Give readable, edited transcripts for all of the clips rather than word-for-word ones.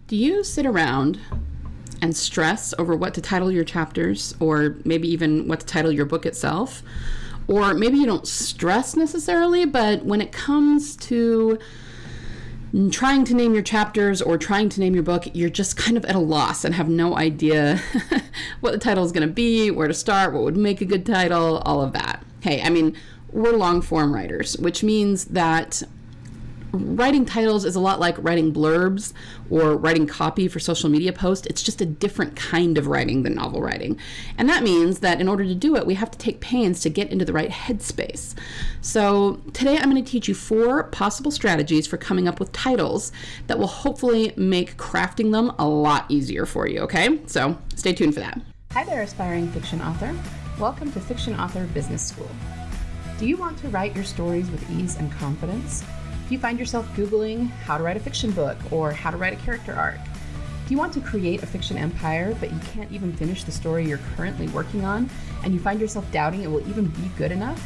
Do you sit around and stress over what to title your chapters, or maybe even what to title your book itself? Or maybe you don't stress necessarily, but when it comes to trying to name your chapters or trying to name your book, you're just kind of at a loss and have no idea what the title is going to be, where to start, what would make a good title, all of that. Hey, I mean, we're long form writers, which means that writing titles is a lot like writing blurbs or writing copy for social media posts. It's just a different kind of writing than novel writing. And that means that in order to do it, we have to take pains to get into the right headspace. So today I'm going to teach you 4 possible strategies for coming up with titles that will hopefully make crafting them a lot easier for you, okay? So stay tuned for that. Hi there, aspiring fiction author. Welcome to Fiction Author Business School. Do you want to write your stories with ease and confidence? Do you find yourself Googling how to write a fiction book or how to write a character arc? Do you want to create a fiction empire, but you can't even finish the story you're currently working on, and you find yourself doubting it will even be good enough?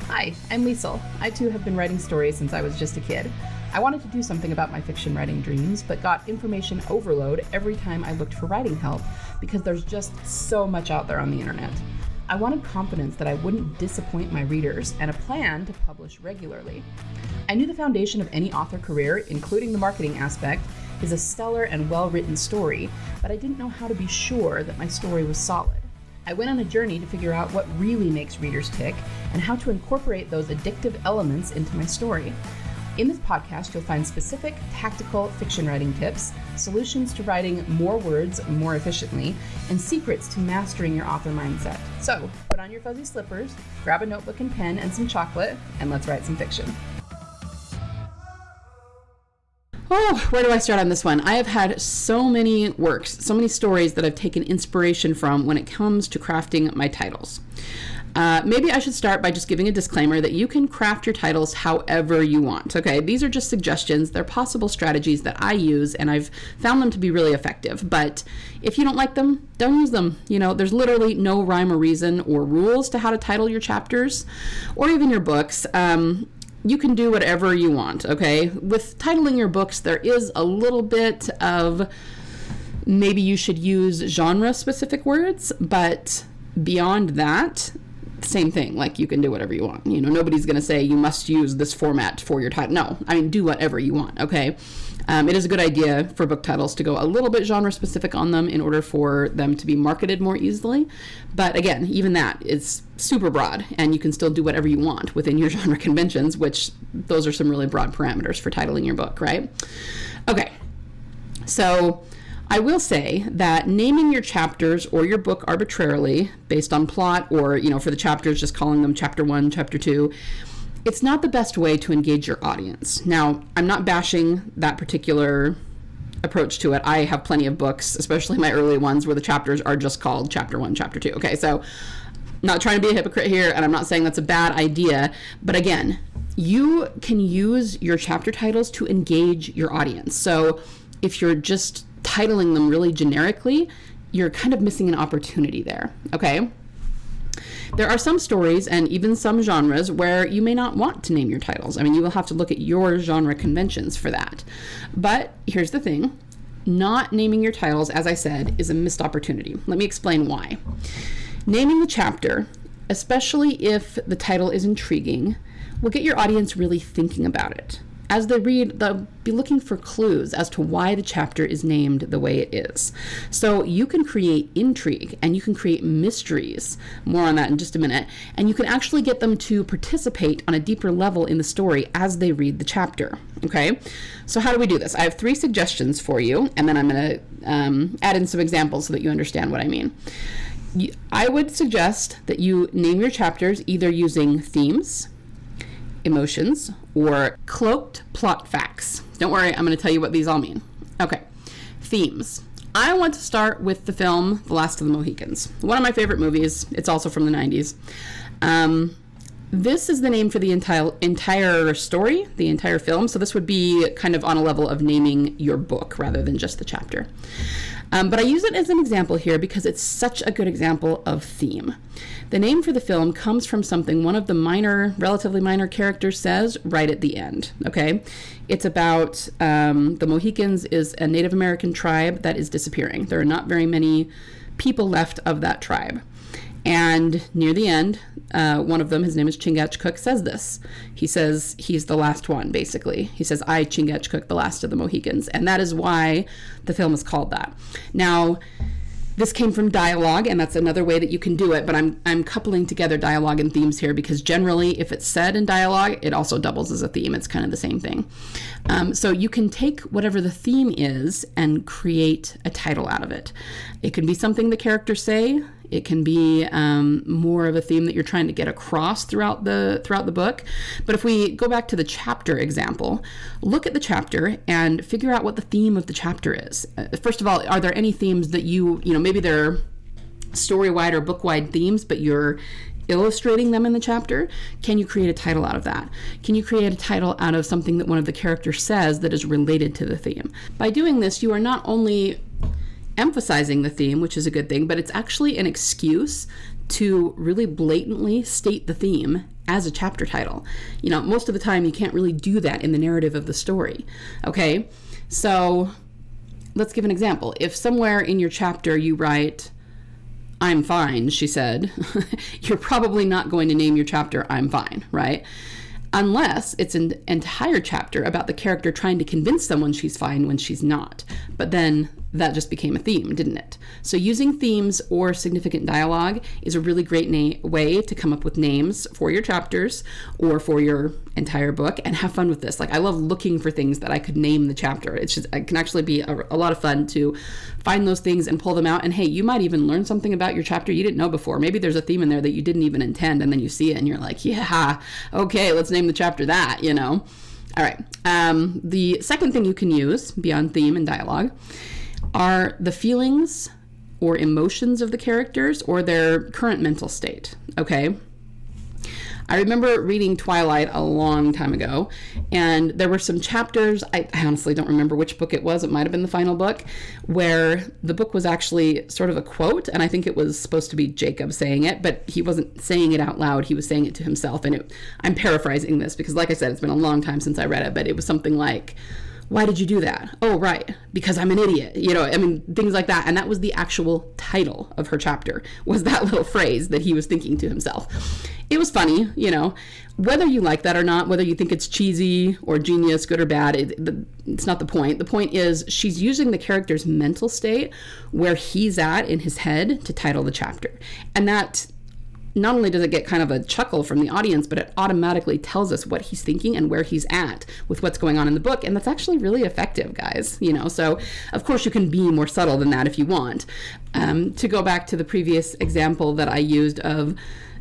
Hi, I'm Liesl. I too have been writing stories since I was just a kid. I wanted to do something about my fiction writing dreams, but got information overload every time I looked for writing help because there's just so much out there on the internet. I wanted confidence that I wouldn't disappoint my readers and a plan to publish regularly. I knew the foundation of any author career, including the marketing aspect, is a stellar and well-written story, but I didn't know how to be sure that my story was solid. I went on a journey to figure out what really makes readers tick and how to incorporate those addictive elements into my story. In this podcast, you'll find specific, tactical fiction writing tips, solutions to writing more words more efficiently, and secrets to mastering your author mindset. So, put on your fuzzy slippers, grab a notebook and pen and some chocolate, and let's write some fiction. Oh, where do I start on this one? I have had so many works, so many stories that I've taken inspiration from when it comes to crafting my titles. Maybe I should start by just giving a disclaimer that you can craft your titles however you want, okay? These are just suggestions. They're possible strategies that I use, and I've found them to be really effective. But if you don't like them, don't use them. You know, there's literally no rhyme or reason or rules to how to title your chapters or even your books. You can do whatever you want, okay? With titling your books, there is a little bit of maybe you should use genre-specific words, but beyond that, same thing. Like, you can do whatever you want. You know, nobody's going to say you must use this format for your title. No, I mean, do whatever you want, okay? It is a good idea for book titles to go a little bit genre-specific on them in order for them to be marketed more easily. But again, even that is super broad, and you can still do whatever you want within your genre conventions, which those are some really broad parameters for titling your book, right? Okay, so I will say that naming your chapters or your book arbitrarily based on plot, or, you know, for the chapters, just calling them chapter 1, chapter 2, it's not the best way to engage your audience. Now, I'm not bashing that particular approach to it. I have plenty of books, especially my early ones, where the chapters are just called chapter 1, chapter 2. Okay, so not trying to be a hypocrite here, and I'm not saying that's a bad idea, but again, you can use your chapter titles to engage your audience. So if you're just titling them really generically, you're kind of missing an opportunity there, okay? There are some stories and even some genres where you may not want to name your titles. I mean, you will have to look at your genre conventions for that. But here's the thing, not naming your titles, as I said, is a missed opportunity. Let me explain why. Naming the chapter, especially if the title is intriguing, will get your audience really thinking about it. As they read, they'll be looking for clues as to why the chapter is named the way it is. So you can create intrigue and you can create mysteries, more on that in just a minute, and you can actually get them to participate on a deeper level in the story as they read the chapter, okay? So how do we do this? I have 3 suggestions for you, and then I'm going to add in some examples so that you understand what I mean. I would suggest that you name your chapters either using themes, emotions, or cloaked plot facts. Don't worry, I'm going to tell you what these all mean. Okay, themes. I want to start with the film The Last of the Mohicans. One of my favorite movies. It's also from the 90s. This is the name for the entire story, the entire film. So this would be kind of on a level of naming your book rather than just the chapter. But I use it as an example here because it's such a good example of theme. The name for the film comes from something one of the relatively minor characters says right at the end, okay? It's about the Mohicans is a Native American tribe that is disappearing. There are not very many people left of that tribe. And near the end, one of them, his name is Chingachgook, says this. He says he's the last one, basically. He says, I, Chingachgook, the last of the Mohicans. And that is why the film is called that. Now, this came from dialogue, and that's another way that you can do it, but I'm coupling together dialogue and themes here because generally, if it's said in dialogue, it also doubles as a theme. It's kind of the same thing. So you can take whatever the theme is and create a title out of it. It can be something the characters say. It can be more of a theme that you're trying to get across throughout the book. But if we go back to the chapter example, look at the chapter and figure out what the theme of the chapter is. First of all, are there any themes that maybe they're story-wide or book-wide themes, but you're illustrating them in the chapter? Can you create a title out of that? Can you create a title out of something that one of the characters says that is related to the theme? By doing this, you are not only emphasizing the theme, which is a good thing, but it's actually an excuse to really blatantly state the theme as a chapter title. Most of the time you can't really do that in the narrative of the story. Okay, so let's give an example. If somewhere in your chapter you write, I'm fine, she said, you're probably not going to name your chapter I'm fine, right? Unless it's an entire chapter about the character trying to convince someone she's fine when she's not. But then that just became a theme, didn't it? So using themes or significant dialogue is a really great way to come up with names for your chapters or for your entire book and have fun with this. Like, I love looking for things that I could name the chapter. It can actually be a lot of fun to find those things and pull them out. And hey, you might even learn something about your chapter you didn't know before. Maybe there's a theme in there that you didn't even intend, and then you see it and you're like, yeah, okay, let's name the chapter that, All right. The second thing you can use beyond theme and dialogue are the feelings or emotions of the characters or their current mental state, okay? I remember reading Twilight a long time ago, and there were some chapters, I honestly don't remember which book it was, it might have been the final book, where the book was actually sort of a quote, and I think it was supposed to be Jacob saying it, but he wasn't saying it out loud, he was saying it to himself, and I'm paraphrasing this because, like I said, it's been a long time since I read it, but it was something like, why did you do that? Oh, right, because I'm an idiot. Things like that. And that was the actual title of her chapter, was that little phrase that he was thinking to himself. It was funny, whether you like that or not, whether you think it's cheesy or genius, good or bad, it's not the point. The point is she's using the character's mental state where he's at in his head to title the chapter. And that not only does it get kind of a chuckle from the audience, but it automatically tells us what he's thinking and where he's at with what's going on in the book. And that's actually really effective, guys. So of course you can be more subtle than that if you want. To go back to the previous example that I used of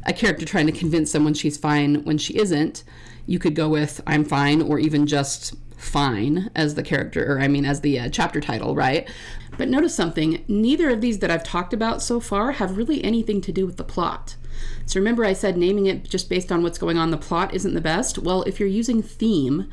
a character trying to convince someone she's fine when she isn't, you could go with I'm fine, or even just fine as the character, as the chapter title, right? But notice something, neither of these that I've talked about so far have really anything to do with the plot. So remember I said naming it just based on what's going on, the plot isn't the best? Well, if you're using theme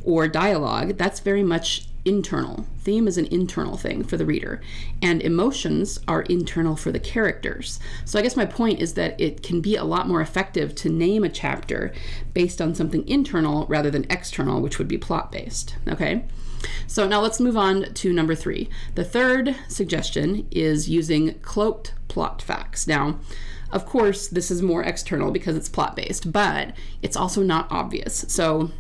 or dialogue, that's very much internal. Theme is an internal thing for the reader, and emotions are internal for the characters. So I guess my point is that it can be a lot more effective to name a chapter based on something internal rather than external, which would be plot-based, okay? So now let's move on to number 3. The third suggestion is using cloaked plot facts. Now, of course, this is more external because it's plot-based, but it's also not obvious. So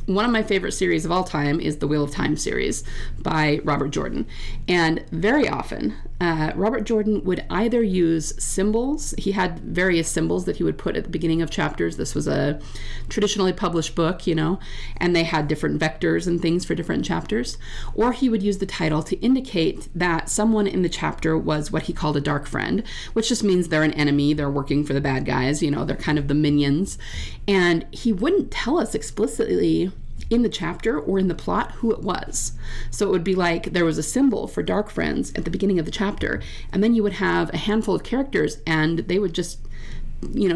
one of my favorite series of all time is the Wheel of Time series by Robert Jordan. And very often, Robert Jordan would either use symbols. He had various symbols that he would put at the beginning of chapters. This was a traditionally published book, and they had different vectors and things for different chapters. Or he would use the title to indicate that someone in the chapter was what he called a dark friend, which just means they're an enemy, they're working for the bad guys, they're kind of the minions. And he wouldn't tell us explicitly in the chapter or in the plot who it was. So it would be like there was a symbol for dark friends at the beginning of the chapter, and then you would have a handful of characters and they would just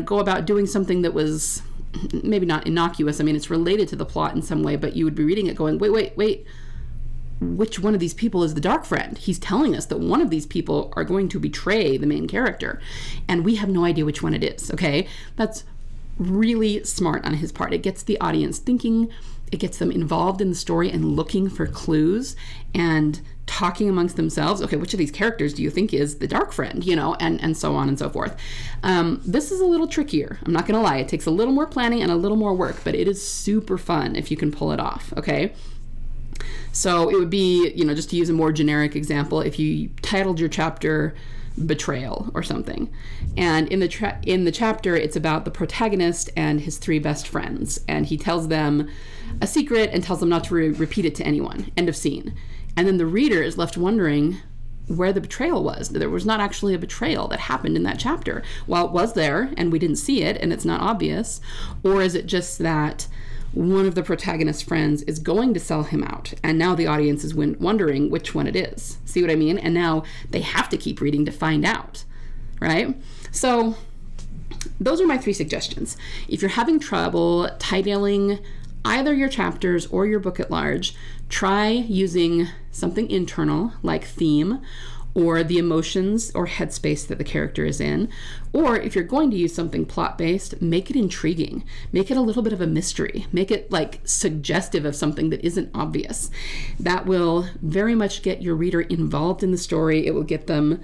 go about doing something that was maybe not innocuous. I mean, it's related to the plot in some way, but you would be reading it going, wait, which one of these people is the dark friend? He's telling us that one of these people are going to betray the main character, and we have no idea which one it is, okay? That's really smart on his part. It gets the audience thinking, it gets them involved in the story and looking for clues and talking amongst themselves. Okay, which of these characters do you think is the dark friend, and so on and so forth. This is a little trickier. I'm not going to lie. It takes a little more planning and a little more work, but it is super fun if you can pull it off, okay? So it would be, just to use a more generic example, if you titled your chapter Betrayal or something, and in the chapter it's about the protagonist and his 3 best friends, and he tells them a secret and tells them not to repeat it to anyone. End of scene. And then the reader is left wondering where the betrayal was. There was not actually a betrayal that happened in that chapter. Well, it was there and we didn't see it and it's not obvious, or is it just that one of the protagonist's friends is going to sell him out, and now the audience is wondering which one it is. See what I mean? And now they have to keep reading to find out, right? So those are my 3 suggestions. If you're having trouble titling either your chapters or your book at large, try using something internal like theme or the emotions or headspace that the character is in. Or if you're going to use something plot-based, make it intriguing. Make it a little bit of a mystery. Make it like suggestive of something that isn't obvious. That will very much get your reader involved in the story. It will get them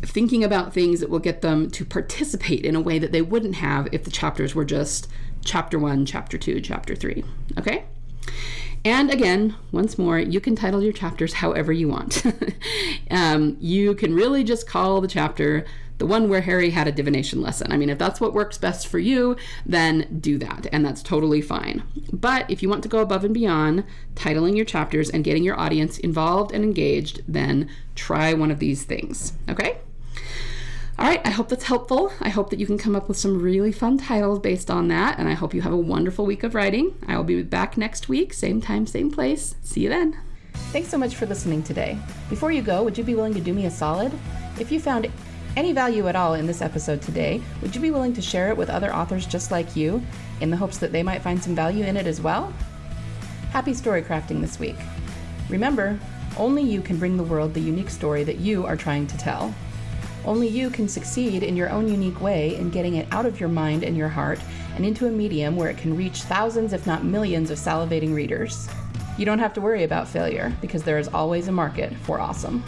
thinking about things. It will get them to participate in a way that they wouldn't have if the chapters were just chapter 1, chapter 2, chapter 3. Okay? And again, once more, you can title your chapters however you want. You can really just call the chapter the one where Harry had a divination lesson. I mean, if that's what works best for you, then do that, and that's totally fine. But if you want to go above and beyond titling your chapters and getting your audience involved and engaged, then try one of these things, okay? All right, I hope that's helpful. I hope that you can come up with some really fun titles based on that, and I hope you have a wonderful week of writing. I will be back next week, same time, same place. See you then. Thanks so much for listening today. Before you go, would you be willing to do me a solid? If you found any value at all in this episode today, would you be willing to share it with other authors just like you, in the hopes that they might find some value in it as well? Happy story crafting this week. Remember, only you can bring the world the unique story that you are trying to tell. Only you can succeed in your own unique way in getting it out of your mind and your heart and into a medium where it can reach thousands, if not millions, of salivating readers. You don't have to worry about failure because there is always a market for awesome.